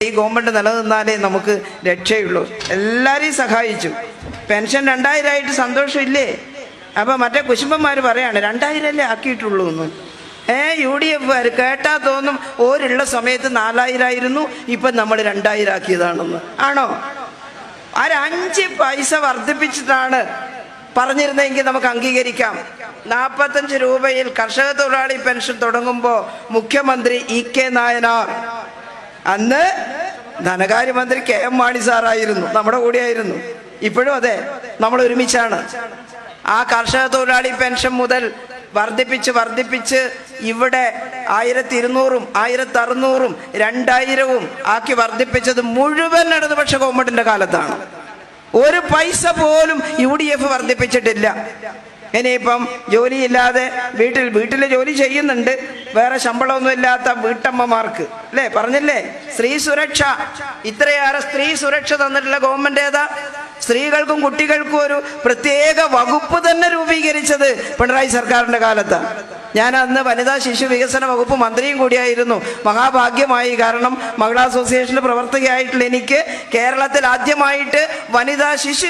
ഈ ഗവൺമെൻറ് നിലനിന്നാലേ നമുക്ക് രക്ഷയുള്ളൂ. എല്ലാവരെയും സഹായിച്ചു. പെൻഷൻ 2000 ആയിട്ട് സന്തോഷമില്ലേ? അപ്പോൾ മറ്റേ കുശുംബന്മാർ പറയാണ് 2000 അല്ലേ ആക്കിയിട്ടുള്ളൂ എന്ന്. UDF കേട്ടാ തോന്നും ഓരുള്ള സമയത്ത് 4000 ആയിരുന്നു, ഇപ്പം നമ്മൾ 2000 ആക്കിയതാണെന്ന്. ആണോ? 5 പൈസ വർദ്ധിപ്പിച്ചിട്ടാണ് പറഞ്ഞിരുന്നെങ്കിൽ നമുക്ക് അംഗീകരിക്കാം. 45 രൂപയിൽ കർഷക തൊഴിലാളി പെൻഷൻ തുടങ്ങുമ്പോൾ മുഖ്യമന്ത്രി EK നായനാർ, അന്ന് ധനകാര്യമന്ത്രി KM മാണി സാറായിരുന്നു, നമ്മുടെ കൂടെയായിരുന്നു. ഇപ്പോഴും അതെ, നമ്മൾ ഒരുമിച്ചാണ്. ആ കർഷക തൊഴിലാളി പെൻഷൻ മുതൽ വർദ്ധിപ്പിച്ച് ഇവിടെ 1200-ഉം 1600-ഉം 2000-ഉം ആക്കി വർദ്ധിപ്പിച്ചത് മുഴുവൻ ഇടതുപക്ഷ ഗവൺമെന്റിന്റെ കാലത്താണ്. ഒരു പൈസ പോലും UDF വർദ്ധിപ്പിച്ചിട്ടില്ല. ഇനിയിപ്പം ജോലിയില്ലാതെ വീട്ടിൽ ജോലി ചെയ്യുന്നുണ്ട്, വേറെ ശമ്പളമൊന്നും ഇല്ലാത്ത വീട്ടമ്മമാർക്ക് അല്ലേ, പറഞ്ഞില്ലേ സ്ത്രീ സുരക്ഷ, ഇത്രയേറെ സ്ത്രീ സുരക്ഷ തന്നിട്ടുള്ള ഗവൺമെന്റ് ഏതാ? സ്ത്രീകൾക്കും കുട്ടികൾക്കും ഒരു പ്രത്യേക വകുപ്പ് തന്നെ രൂപീകരിച്ചത് പിണറായി സർക്കാരിന്റെ കാലത്താണ്. ഞാൻ അന്ന് വനിതാ ശിശു വികസന വകുപ്പ് മന്ത്രിയും കൂടിയായിരുന്നു. മഹാഭാഗ്യമായി. കാരണം മഹിളാ അസോസിയേഷന്റെ പ്രവർത്തകയായിട്ടുള്ള എനിക്ക് കേരളത്തിൽ ആദ്യമായിട്ട് വനിതാ ശിശു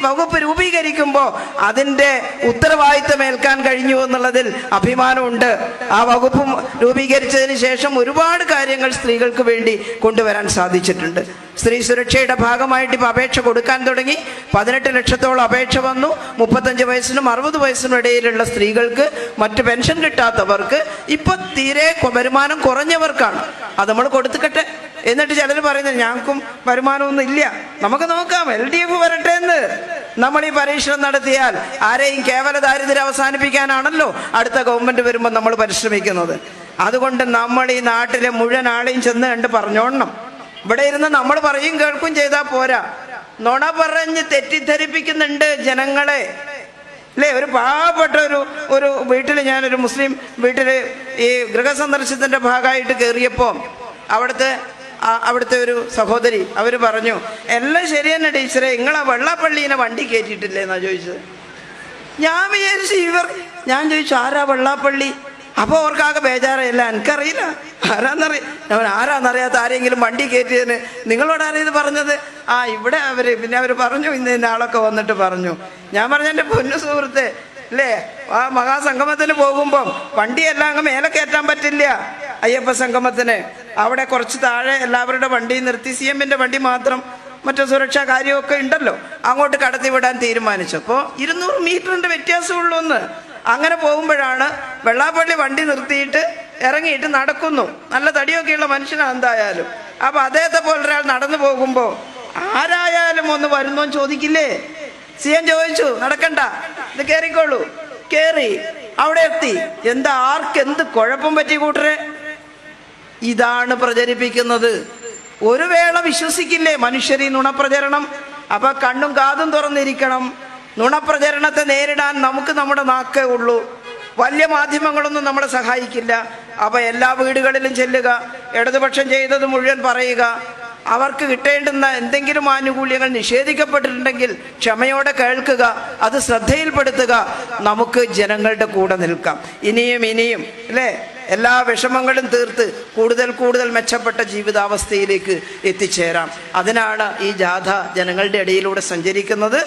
വകുപ്പ് രൂപീകരിക്കുമ്പോൾ അതിൻ്റെ ഉത്തരവാദിത്തം ഏൽക്കാൻ കഴിഞ്ഞു എന്നുള്ളതിൽ അഭിമാനമുണ്ട്. ആ വകുപ്പ് രൂപീകരിച്ചതിന് ശേഷം ഒരുപാട് കാര്യങ്ങൾ സ്ത്രീകൾക്ക് വേണ്ടി കൊണ്ടുവരാൻ സാധിച്ചിട്ടുണ്ട്. സ്ത്രീ സുരക്ഷയുടെ ഭാഗമായിട്ട് ഇപ്പോൾ അപേക്ഷ കൊടുക്കാൻ തുടങ്ങി. 18 ലക്ഷത്തോളം അപേക്ഷ വന്നു. 35 വയസ്സിനും 60 വയസ്സിനും ഇടയിലുള്ള സ്ത്രീകൾക്ക്, മറ്റ് പെൻഷൻ കിട്ടാത്തവർക്ക്, ഇപ്പൊ തീരെ വരുമാനം കുറഞ്ഞവർക്കാണ്. അത് നമ്മൾ കൊടുത്തിക്കട്ടെ. എന്നിട്ട് ചിലർ പറയുന്നത് ഞങ്ങൾക്കും വരുമാനമൊന്നും ഇല്ല, നമുക്ക് നോക്കാം, LDF വരട്ടെ എന്ന്. നമ്മൾ ഈ പരീക്ഷണം നടത്തിയാൽ ആരെയും കേവല ദാരിദ്ര്യം അവസാനിപ്പിക്കാനാണല്ലോ അടുത്ത ഗവൺമെന്റ് വരുമ്പോൾ നമ്മൾ പരിശ്രമിക്കുന്നത്. അതുകൊണ്ട് നമ്മൾ ഈ നാട്ടിലെ മുഴുവൻ ആളെയും ചെന്ന് കണ്ട് പറഞ്ഞോണം. ഇവിടെ ഇരുന്ന് നമ്മൾ പറയും കേൾക്കും ചെയ്താൽ പോരാ, നുണ പറഞ്ഞ് തെറ്റിദ്ധരിപ്പിക്കുന്നുണ്ട് ജനങ്ങളെ അല്ലേ. ഒരു പാവപ്പെട്ട ഒരു വീട്ടിൽ, ഞാനൊരു മുസ്ലിം വീട്ടിൽ ഈ ഗൃഹസന്ദർശനത്തിൻ്റെ ഭാഗമായിട്ട് കയറിയപ്പോൾ അവിടുത്തെ ഒരു സഹോദരി അവർ പറഞ്ഞു, എല്ലാം ശരി തന്നെ ടീച്ചറെ, നിങ്ങളാ വെള്ളാപ്പള്ളീനെ വണ്ടി കയറ്റിയിട്ടില്ലേ എന്നാ ചോദിച്ചത്. ഞാൻ വിചാരിച്ചു ഞാൻ ചോദിച്ചു ആരാ വെള്ളാപ്പള്ളി? അപ്പോൾ അവർക്കാകെ ബേജാറല്ല, എനിക്കറിയില്ല ആരാന്നറിയാത്ത ആരെങ്കിലും വണ്ടി കയറ്റിയതിന് നിങ്ങളോട് ആരെയത് പറഞ്ഞത്? ഇവിടെ അവർ പറഞ്ഞു, ഇന്ന ആളൊക്കെ വന്നിട്ട് പറഞ്ഞു. ഞാൻ പറഞ്ഞു, എൻ്റെ പൊന്നു സുഹൃത്തെ അല്ലേ, ആ മഹാസംഗമത്തിന് പോകുമ്പം വണ്ടിയെല്ലാം അങ്ങ് മേലെ കയറ്റാൻ പറ്റില്ല. അയ്യപ്പ സംഗമത്തിന് അവിടെ കുറച്ച് താഴെ എല്ലാവരുടെ വണ്ടി നിർത്തി, CM-ന്റെ വണ്ടി മാത്രം, മറ്റു സുരക്ഷാ കാര്യമൊക്കെ ഉണ്ടല്ലോ, അങ്ങോട്ട് കടത്തിവിടാൻ തീരുമാനിച്ചു. അപ്പോൾ 200 മീറ്ററിൻ്റെ വ്യത്യാസമുള്ളൂ ഒന്ന്. അങ്ങനെ പോകുമ്പോഴാണ് വെള്ളാപ്പള്ളി വണ്ടി നിർത്തിയിട്ട് ഇറങ്ങിയിട്ട് നടക്കുന്നു. നല്ല തടിയൊക്കെയുള്ള മനുഷ്യനാണ് എന്തായാലും. അപ്പം അദ്ദേഹത്തെ പോലെ ഒരാൾ നടന്നു പോകുമ്പോൾ ആരായാലും ഒന്ന് വരുന്നോന്ന് ചോദിക്കില്ലേ? CM ചോദിച്ചു, നടക്കണ്ട, ഇത് കയറിക്കോളൂ. കയറി അവിടെ എത്തി. എന്താ ആർക്കെന്ത് കുഴപ്പം പറ്റി കൂട്ടരെ? ഇതാണ് പ്രചരിപ്പിക്കുന്നത്. ഒരു വേള വിശ്വസിക്കില്ലേ മനുഷ്യർ ഈ നുണപ്രചരണം? അപ്പൊ കണ്ണും കാതും തുറന്നിരിക്കണം. നുണപ്രചരണത്തെ നേരിടാൻ നമുക്ക് നമ്മുടെ നാക്കേ ഉള്ളൂ. വലിയ മാധ്യമങ്ങളൊന്നും നമ്മളെ സഹായിക്കില്ല. അപ്പോൾ എല്ലാ വീടുകളിലും ചെല്ലുക, ഇടതുപക്ഷം ചെയ്തത് മുഴുവൻ പറയുക, അവർക്ക് കിട്ടേണ്ടുന്ന എന്തെങ്കിലും ആനുകൂല്യങ്ങൾ നിഷേധിക്കപ്പെട്ടിട്ടുണ്ടെങ്കിൽ ക്ഷമയോടെ കേൾക്കുക, അത് ശ്രദ്ധയിൽപ്പെടുത്തുക. നമുക്ക് ജനങ്ങളുടെ കൂടെ നിൽക്കാം. ഇനിയും അല്ലേ, എല്ലാ വിഷമങ്ങളും തീർത്ത് കൂടുതൽ മെച്ചപ്പെട്ട ജീവിതാവസ്ഥയിലേക്ക് എത്തിച്ചേരാം. അതിനാണ് ഈ ജാഥ ജനങ്ങളുടെ ഇടയിലൂടെ സഞ്ചരിക്കുന്നത്.